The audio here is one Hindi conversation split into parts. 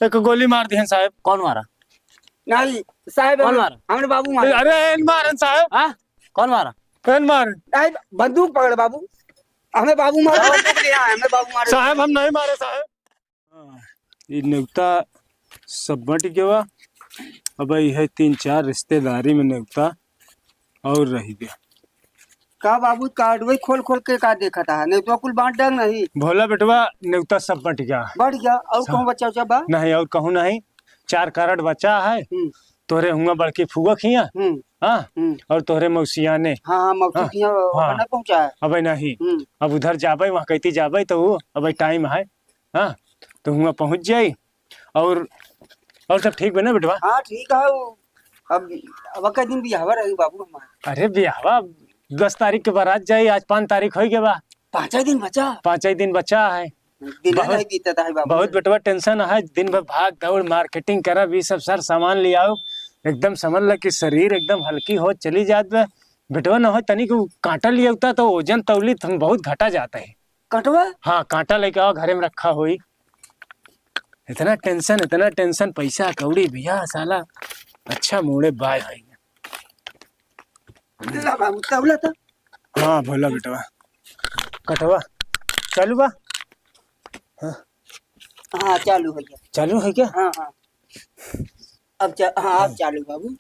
एक गोली मार दी साहब। कौन मारा? नहीं साहब, कौन मारा? हमने बाबू मारा। अरे मारन साहब। हाँ, कौन मारा? मार नहीं, बंदूक पकड़ बाबू, हमें बाबू मारा। बंदूक ले आए, हमें बाबू मारे साहब, हम नहीं मारे साहब। ये न्योता सब बट गया। अब यह 3-4 रिश्तेदारी में न्योता और रह गया। का बाबू कार्ड वही खोल खोल के का देखा था, नहीं तो कुल बांट डाल नहीं। भोला बेटवा न्योता सब बट गया। बढ़ गया। और कहूँ बच्चा उच्चा बा? नहीं, और कहूँ नहीं। 4 कारड बचा है। तोरे हुआ बड़की फुआ खिया। हाँ, और तोहरे मौसिया ने। हाँ मौसी किया ना पहुंचा है। अब नहीं, अब उधर जाबे, वहाँ कहती जाबे तो अब टाइम है। हाँ, तो हुआ पहुँच जाये। और सब ठीक बना बेटवा? हाँ ठीक है। अब का दिन बिहावा रही बाबू हमारा। अरे बिहावा 10 तारीख के बारात जाये, आज 5 तारीख हो गया बा। 5 दिन बचा। 5 दिन बचा है। दिन नहीं बीता है बाबू। बहुत बेटवा टेंशन है। दिन भर भाग दौड़ मार्केटिंग करब, ये सब सर सामान ले आओ। एकदम समझ ल कि शरीर एकदम हल्की हो चली जात बे बेटवा। न हो तनिक कांटा लिया होता तो वजन तौलित हम बहुत घटा जाता है। कटवा? हाँ, कांटा लेके आओ, घरे में रखा हुई। इतना टेंशन पैसा कौड़ी भैया साला अच्छा मोड़े बाय है। बाबू तौला था। हाँ भोला बेटवा, कटवा चालू बा? हाँ चालू है क्या? चालू है क्या? हाँ हाँ हाँ अब चालू बाबू।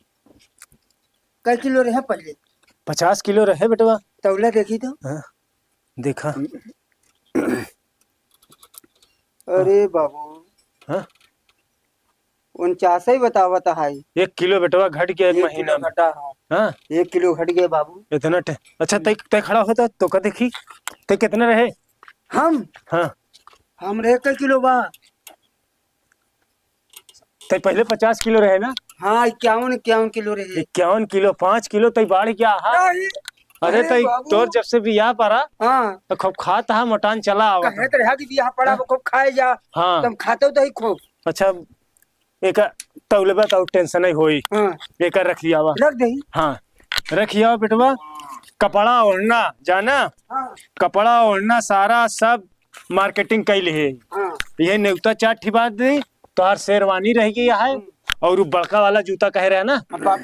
कई किलो रहे पहले? 50 किलो रहे बेटवा। तौला देखी तो? हाँ, देखा। अरे बाबू, हाँ 49 ही बतावता है। 1 किलो बेटवा घट गया 1 महीना में। घटा। हाँ 1 किलो घट गया बाबू। इतना अच्छा तय खड़ा होता तो का देखी तय कितने रहे? हम रहे कई किलो बा? तय पहले 50 किलो रहे ना? हाँ 51 किलो रहे। 51 किलो, 5 किलो तय बढ़ गया। हाँ अरे तय तोर जब से बियाह पड़ा हाँ तो खूब खाता है, मोटान चला आवा। कहत रहा कि बियाह पड़ा खूब खाए जा। हाँ तुम खाते हो तो ही खूब। अच्छा, एक तौलबा तो टेंशन नहीं होई। एक रख लिया वा। रख दे। हाँ रख लिया बेटवा। कपड़ा ओढ़ना जाना। कपड़ा ओढ़ना सारा सब मार्केटिंग कैल है। ये न्योता 4 ठिबा दी तो हर शेरवानी रह गई है। और बड़का वाला जूता कह रहे हैं ना?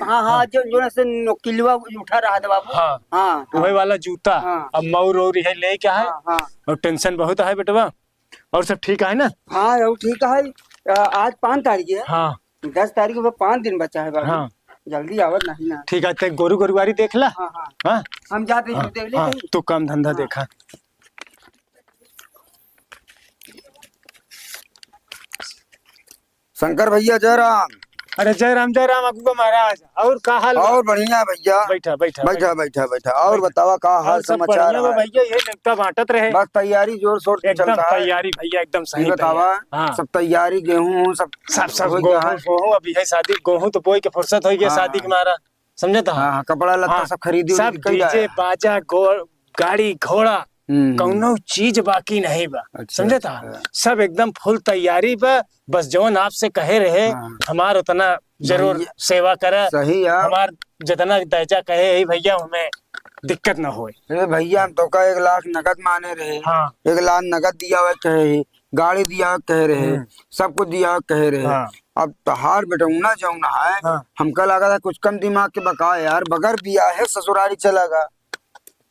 हाँ हाँ जो से किलवा उठा रहा था बाबू। हाँ हाँ वही वाला जूता। अब मऊर और है ले क्या है। और टेंशन बहुत है बेटवा। और सब ठीक है ना? हाँ वो ठीक है। आज 5 तारीख है। हाँ 10 तारीख में 5 दिन बचा है बाबू। हाँ जल्दी आवत नहीं ना। ठीक है, गोरू गोरुवारी देख ला। हाँ हाँ हाँ हम जाते हैं देख लेते। तू काम धंधा देखा। शंकर भैया जय राम। अरे जय राम अगुआ महाराज। और का हाल? और बढ़िया भैया। बैठा बैठा बैठा बैठा बैठा। और बतावा का हाल समाचार है? भैया ये न्योता बांटत रहे। बस तैयारी जोर शोर से चल रहा है। तैयारी भैया एकदम सही। बतावा। हाँ। सब तैयारी, गेहूं सब गेहूं अभी है। शादी गेहूं तो बोई के फुर्सत हो गया। शादी के मारा समझे तो। हाँ कपड़ा लत्ता सब खरीदी, सब डीजे बाजा गाड़ी घोड़ा कौनो चीज बाकी नहीं बा। समझे था? सब एकदम फुल तैयारी बा। बस जौन आपसे कहे रहे हमार उतना जरूर सेवा करे। सही है। हमार जितना दर्जा कहे भैया हमें दिक्कत ना हो। भैया हम तो का 1 लाख नगद माने रहे। 1 लाख नगद दिया हुआ कहे, गाड़ी दिया हुआ कह रहे, सब कुछ दिया हुआ कह रहे। अब तहार बेटौना जौना है हमका लगा था कुछ कम दिमाग के बका यार, बगैर बिया है ससुरारी चलेगा।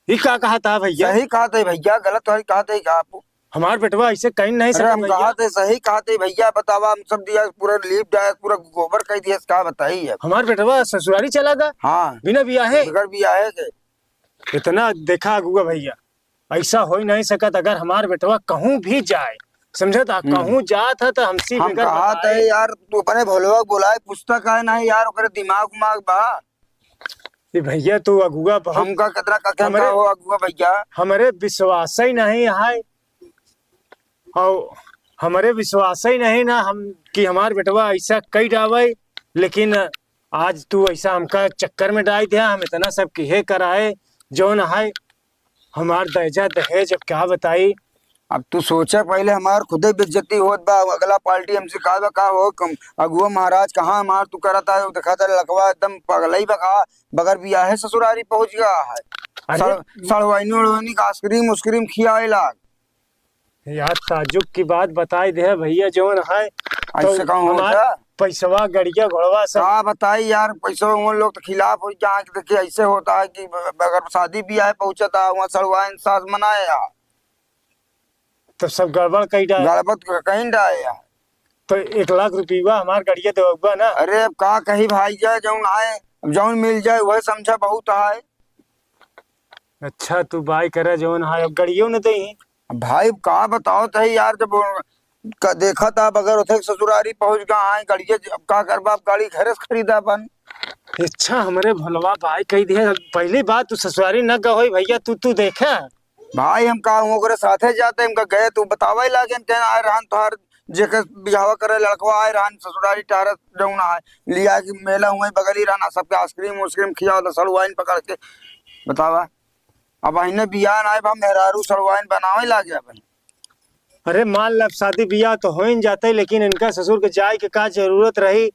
ये क्या कहा था भैया? सही कहा था भैया, गलत तो कहा था आप। हमार बेटवा ऐसे कहीं नहीं सकता। हम कहा थे सही कहा थे भैया। बतावा हम सब दिया पूरा लीप जाए, पूरा गोबर कह दिया। क्या बताइए? हमार बेटवा ससुरारी चला था। हाँ बिना बिया है। बगैर बिया है के इतना देखा अगुआ भैया, ऐसा हो ही नहीं सकता। अगर हमार बेटवा कहूँ भी जाए, समझा था, कहूँ जात है तो हमसे हम कहा था यार तू अपने भोलवा बोला पुस्तक है नहीं यार, ओकरे दिमाग उमाग बा। भैया तू अगुआ हमका कतरा का हो अगुआ भैया। हमारे विश्वास ही नहीं है। और हमारे विश्वास ही नहीं ना हम कि हमार बेटवा ऐसा कई डावे। लेकिन आज तू ऐसा हमका चक्कर में डाल दिया। हम इतना सब किहे कराए जो न है हमार दहेजा दहेज। अब क्या बताई? अब तू सोचा पहले हमार खुदे बेइज्जती होत बा। अगला पार्टी हमसे का हो कम अगुआ महाराज कहाँ हमार तू करता है। देखा था लकवा एकदम पगलई बका, बगैर बिया है ससुरारी पहुंच गया है। सड़वाइनी उड़वाइनी का आइसक्रीम उस्क्रीम खियाए लाग। यार ताजुब की बात बताई दे भैया जो है। ऐसे कहूँ हमार पैसवा गड़िया घोड़वा सब का बताई यार, पैसा वो लोग तो खिलाफ हो जाए कि देखिए ऐसे होता है कि अगर शादी ब्याह पहुंचता वहाँ सड़वाइन सास मनाए यार, तो सब गड़बड़ कई डाल। गड़बड़ कहीं डाले यार। तो 1 लाख रुपया हमार गड़िया देवबा ना। अरे अब का कही भाई जाए जौन आए, अब जौन मिल जाए वह समझा बहुत है। अच्छा तू बाई करे जवन है, अब गड़ियो न दे। भाई का बताओ तो यार, जब देखा था अगर उथे ससुरारी पहुंच गया है गड़िया, अब का करबा, गाड़ी घरे से खरीदा अपन। अच्छा हमरे भलवा भाई कही दिया पहली बात तू ससुरारी न गई भैया, तू देखा भाई हम का ओकरे साथे जाते हम गए, तू बतावा ही लागे हम कहना आए रहन तोहार जेकर बिहावा करे लड़कवा आए रहन ससुरारी टारत जौना है लिया कि मेला हुआ बगली रहना, सबके आइसक्रीम उस्क्रीम खिया तो सड़वाइन पकड़ के बतावा। अब अहिने बियाह ना हम मेहरारू सड़वाइन बनावे लागे अपन। अरे मान लब शादी ब्याह तो हो ही जाते, लेकिन इनका ससुर के जाए के का जरूरत रही,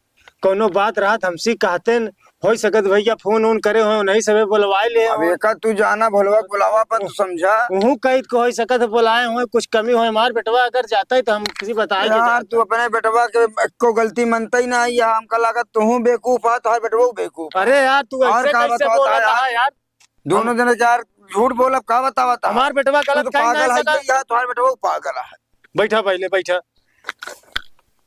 कोनो बात रात हमसी कहते हो सकत भैया फोन उन करे हो नहीं सबे बुलवाए ले। अब एक तू जाना भोलवा बुलावा पर तू समझा उहू कहित को हो सकत बुलाए हो, कुछ कमी हो मार बेटवा अगर जाता है तो हम किसी बताए यार। तू अपने बेटवा के को गलती मनता ही ना है यार, हमका लागत तू बेवकूफ है तो बेटवा बेवकूफ। अरे यार तू और ऐसे का कैसे बताओ बोला था यार, दोनों जने यार झूठ बोलब का बतावा था। हमार बेटवा तू गलत तो कहीं पागल नहीं है सका। यार, तुम्हारे बेटवा पागल है। बैठा पहले बैठा,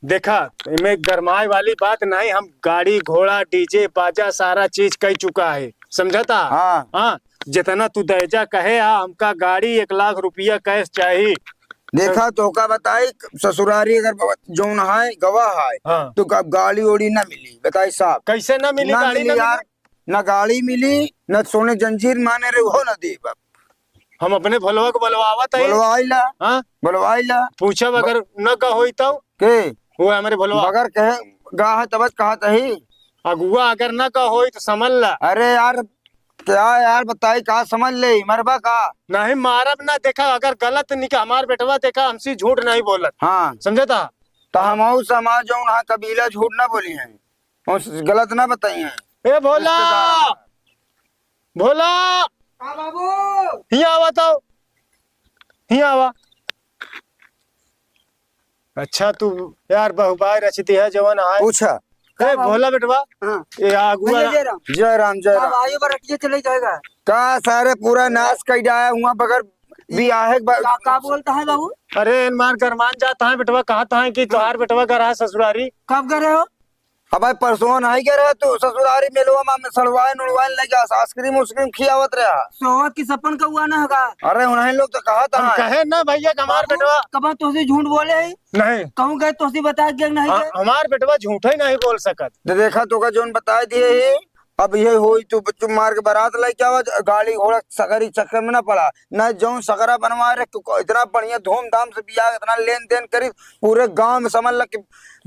देखा इनमें गरमाए वाली बात नहीं, हम गाड़ी घोड़ा डीजे बाजा सारा चीज कह चुका है, समझा था। हाँ हाँ जितना तू दर्जा कहे हमका गाड़ी 1 लाख रुपया कैश चाहिए। देखा तो का बताई ससुरारी अगर जौन है गवाह है हाँ तो गाड़ी ओड़ी ना मिली, बताई साहब कैसे ना मिली ना गाड़ी मिली ना यार, ना गाड़ी मिली न सोने जंजीर माने रे वो न दी। हम अपने भलवा को बुलवावत है। बुलवाइला हाँ बुलवाइला पूछब अगर न का होई तो के वो हमारे भलवा बगर कहे गा है तब कहा तही अगुआ अगर न का होई तो समझ ला। अरे यार क्या यार बताई कहा समझ ले मरबा का नहीं मारब ना, देखा अगर गलत निकला हमार बेटवा देखा हमसे झूठ नहीं बोलत, हाँ समझा था। तो हम समाज जो वहाँ कबीला झूठ ना बोली है, गलत ना बताई है। ए भोला भोला हाँ बाबू हिया आवा तो हिया आवा। अच्छा तू यार बहुबाई रचती है जवन है। पूछा ए भोला बेटवा हाँ ये अगुआ जय राम। जय राम जय राम। आयु बरटिए चले जाएगा। का सारे पूरा नाश कर जाया हुआ बगर भी आहे का बोलता है बाबू? अरे इन मार कर मान जाता है बेटवा, कहा है कि तुहार बेटवा का रहा ससुरारी। कब गए हो? अब भाई परसों नहीं गए रहे तू ससुरारी मेलवा में सड़वाइन उड़वाइन लगा आइसक्रीम उस्क्रीम खियावत रहा। सोवत की सपन का हुआ ना होगा। अरे उन्हें लोग तो कहा था हम कहे ना भैया कि हमार बेटवा कब तुझसे झूठ बोले है? नहीं, कहूँ गए तुझसे बता गया नहीं गए? हमार बेटवा झूठा ही नहीं बोल सकत। तो देखा तो का जोन बता दिए है। अब ये हुई तू बच्चों मार के बारात लेके आवा, गाड़ी घोड़ा सगरी चक्कर में ना पड़ा न, जो सगरा बनवा रहे तो इतना बढ़िया धूमधाम से बियाह इतना लेन देन करी पूरे गांव में समझ लग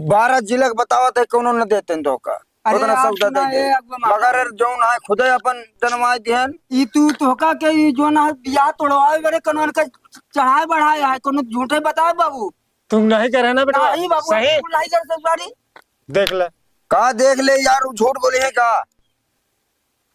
12 जिले बतावा थे कोनो न देते तो का उतना सब दे दे मगर जो ना खुदे अपन जनमाए दिहन ई तू तोका के ई जो ना बियाह तोड़वाए बड़े कानून का चढ़ाए बढ़ाए है कोनो झूठे बताए बाबू। तुम नहीं करे ना बेटवा नहीं बाबू सही बिल्कुल नहीं कर ससुरारी। देख ले का देख ले यार, वो झूठ बोले है का,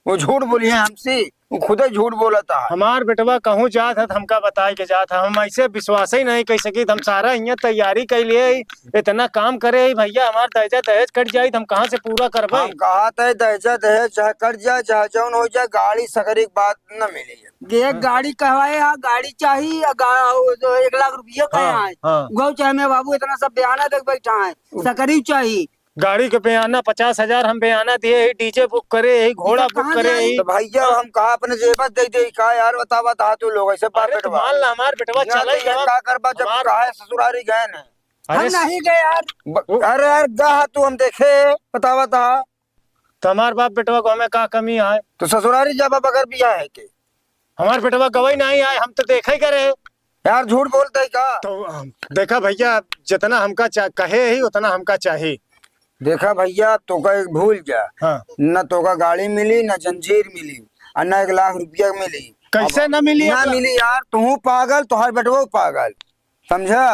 वो झूठ बोली है हमसे, वो खुदे झूठ बोला था। हमार बेटवा कहूँ जात है हमका बताए के जात है, हम ऐसे विश्वास ही नहीं कर सकी। हम सारा यहाँ तैयारी कर लिए इतना काम करे भैया, हमार दहेजा दहेज कट जाये हम कहाँ से पूरा करबे। हम कहा था दहेजा दहेज चाहे कट जाए चाहे जौन हो जाए गाड़ी सगरी की बात न मिली। एक गाड़ी कहवाए हाँ गाड़ी चाहिए 1 लाख रुपया कहे हाँ, है हाँ। गौ चाहे मैं बाबू इतना सब बयाना देख बैठा है सकरी चाहिए। गाड़ी के बयाना 50,000 हम बयाना दिए, डीजे बुक करे, घोड़ा बुक करे। तो भैया हम कहा अपने जेबत दे दे का यार बतावा था तू लोग ऐसे बात अरे तो मान ला हमार बेटवा चला ही गया। का करबा जब कहा है ससुरारी गए न। हम अरे नहीं गए यार। अरे यार गा तू हम देखे बतावा था तो हमार बाप बेटवा को हमें का कमी है? तो ससुरारी जब बगर बिया है के हमार बेटवा गवाही नहीं आए, हम तो देखा ही करे। यार झूठ बोलते है का। तो देखा भैया जितना हमका कहे ही उतना हमका चाहिए। देखा भैया तो का एक भूल जा हाँ। न तो का गाड़ी मिली न जंजीर मिली और न 1 लाख रुपया मिली। कैसे न मिली? ना मिली यार, तू पागल तुहार बेटवा पागल समझा।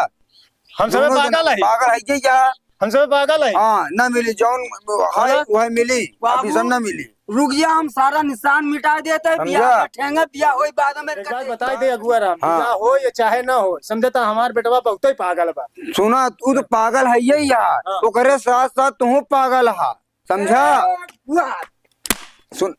हम सब पागल है। पागल है क्या? हमसे पागल है। हाँ ना मिली जौन है वह मिली, बाबू। अभी सब ना मिली। रुक जा, हम सारा निशान मिटा देते हैं, समझा? बियाह बैठेंगे, बियाह होई बाद में एक बात करते। बताई दे अगुआ राम, हाँ। बियाह हो या चाहे ना हो, समझता हमार बेटवा बहुत ही पागल बा। सुना तू तो पागल है ही यार, हाँ। ओकरे साथ साथ तू पागल है, समझा? वाह, सुन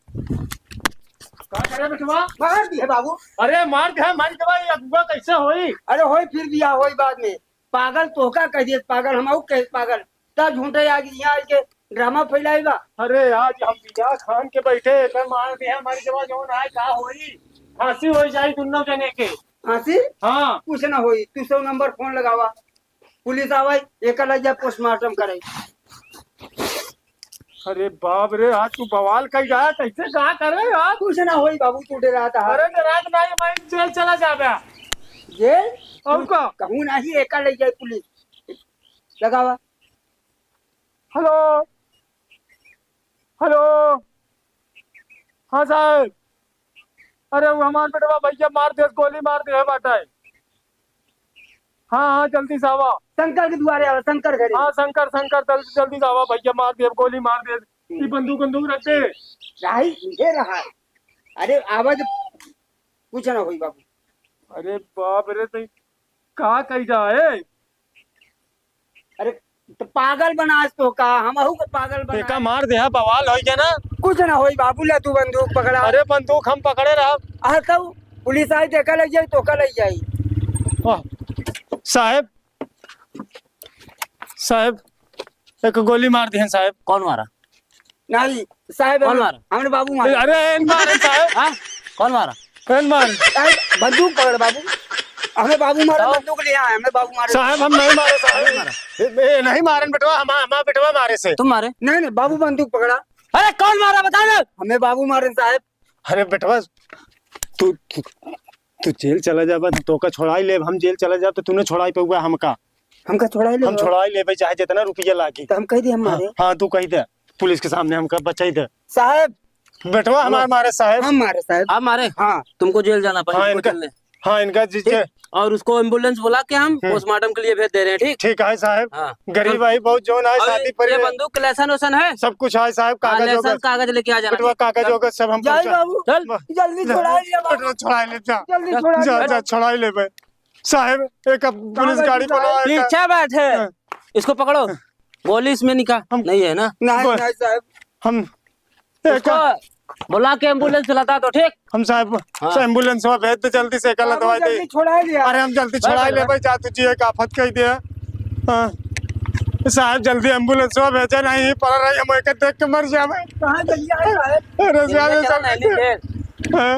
का करे बेटवा? मार दिए बाबू। अरे मार दे बेटवा, ये अगुआ कैसे होई? अरे होई फिर बियाह होई बाद में। पागल तोहका कह दिए पागल, हम कह पागल। तब झूठे आगे यहाँ के ड्रामा फैलाएगा। अरे आज हम बियाह खान के बैठे कर मार दे हमारी जवा जौन है का होई? फांसी हो जाई दोनों जने के। हंसी हाँ कुछ ना होई, तू 100 नंबर फोन लगावा, पुलिस आवाई, एक लग पोस्टमार्टम करे। अरे बाप रे, आज तू बवाल कर गया, कैसे कहा करे यार? कुछ ना होई बाबू, तू डरा था। अरे रात नहीं मैं जेल चला जाबे। जेल और का? कहूँ नहीं, एक लग जाए पुलिस। लगावा। हेलो हेलो, हाँ साहब। अरे वो हमार बेटवा भैया मार दे, गोली मार दे है बाटा। हाँ हाँ जल्दी से आवा। शंकर के द्वारे आवा, शंकर घरे। हाँ शंकर शंकर जल्दी जल्दी से आवा, भैया मार दे, गोली मार दे। ये बंदूक बंदूक रख दे। राही ये रहा है। अरे आवाज कुछ ना होई बाबू। अरे बाप रे, तो कहा कही जाए? अरे तो पागल बना तो का, हम को पागल एका बना। मार दे, बवाल हो गया ना। कुछ ना होई बाबू, ले तू बंदूक पकड़ा। अरे बंदूक हम पकड़े रहा। आ तब पुलिस आई देखा लग जाई तो का लग जाई। साहब साहब एक गोली मार दी है साहब। कौन मारा? नहीं साहब, कौन मारा? हमने बाबू मारा। अरे इन मारे साहब, हाँ कौन मारा? इन मार साहब, बंदूक पकड़ बाबू। हमें बाबू मारा, बताओ। बंदूक ले आए, हमें बाबू मारे। साहब हम नहीं मारे साहब, नहीं मारे बेटवा, हमारा बेटवा मारे से। तुम मारे? नहीं नहीं बाबू बंदूक पकड़ा, अरे कौन मारा बता ना। हमें बाबू मारे साहब। अरे बेटवा तू तू तू जेल चला जाबा तो का छोड़ाई ले, हम जेल चला जाब तो तूने छोड़ाई पे हमका। हमका छोड़ा ले, हम छोड़ाई ले चाहे जितना रुपया लागी। तो हम कह दिए हम हाँ, मारे। हाँ तू कही दे पुलिस के सामने, हमका बचाई दे। साहब बेटवा हमारे मारे साहब। हम मारे साहब। आप मारे? हाँ तुमको जेल जाना हाँ पड़ेगा। इनका, चलने। हाँ इनका ठीक? और उसको एम्बुलेंस बुला के हम पोस्टमार्टम के लिए भेज दे रहे हैं। ठीक ठीक है साहब। हाँ। गरीब भाई बहुत जोन है, और शादी पर ये बंदूक के लाइसेंस वैसन है? सब कुछ है साहब, हाँ, कागज लाइसेंस होगा, कागज लेके आ जाना। बेटवा कागज होगा सब हम जाए बाबू, चल जल्दी छोड़ा लिया बाबू, बेटवा छोड़ाई ले जा, जल्दी छोड़ा जा लिया। जा छोड़ाई ले बे। साहब एक पुलिस गाड़ी को लगाया। पीछे बैठे, इसको पकड़ो। गोली इसमें निकाल नहीं है ना? नहीं नहीं साहब, हम उसको बुला के एम्बुलेंस चलाता तो ठीक। हम साहब हाँ। एम्बुलेंस में भेज दे जल्दी से, कल दवाई दे। जल्दी छोड़ा लिया। अरे हम जल्दी छोड़ाई ले भाई, जा तुझे एक आफत कही दे। हाँ साहब जल्दी एम्बुलेंस में भेजा, नहीं पड़ रही हम एक देख के मर जावे। कहाँ जल्दी आए साहब? अरे चलना है, जल्दी। नीचे। हाँ